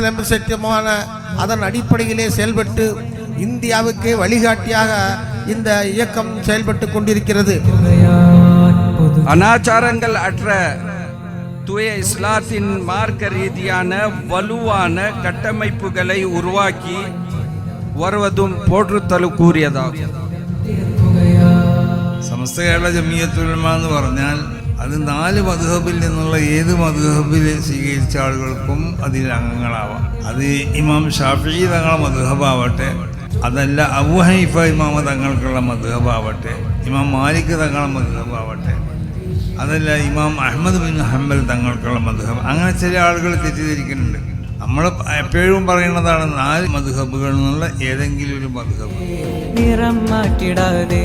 அரசியலமைப்பு சட்டமான அதன் அடிப்படையிலே செயல்பட்டு இந்தியாவுக்கு வழிகாட்டியாக இந்த இயக்கம் செயல்பட்டு கொண்டிருக்கிறது. அனாச்சாரங்கள் அற்ற தூய இஸ்லாத்தின் மார்க்க ரீதியான வலுவான கட்டமைப்புகளை உருவாக்கி வருவதும் போற்றுதலுக்குரியதாகும். സമസ്ത കേരള ജമിയത്തുൽ ഉലമ എന്ന് പറഞ്ഞാൽ അത് 4 മദ്ഹബിൽ നിന്നുള്ള ഏത് മദ്ഹബിൽ സ്വീകരിച്ച ആളുകൾക്കും അതിൽ അംഗങ്ങളാവാം. അത് ഇമാം ഷാഫിഈ തങ്ങളുടെ മദ്ഹബാവട്ടെ, അതല്ല അബൂ ഹനീഫ ഇമാമ തങ്ങൾക്കുള്ള മദ്ഹബാവട്ടെ, ഇമാം മാലിക് തങ്ങളുടെ മദ്ഹബാവട്ടെ, അതല്ല ഇമാം അഹ്മദ് ബിൻ ഹംബൽ തങ്ങൾക്കുള്ള മദ്ഹബ്. അങ്ങനെ ചില ആളുകൾ തെറ്റിദ്ധരിക്കുന്നുണ്ട്. നമ്മൾ എപ്പോഴും പറയുന്നതാണ് 4 മദ്ഹബുകളിൽ നിന്നുള്ള ഏതെങ്കിലും ഒരു മദ്ഹബ്. നിറം മാറ്റിടാതെ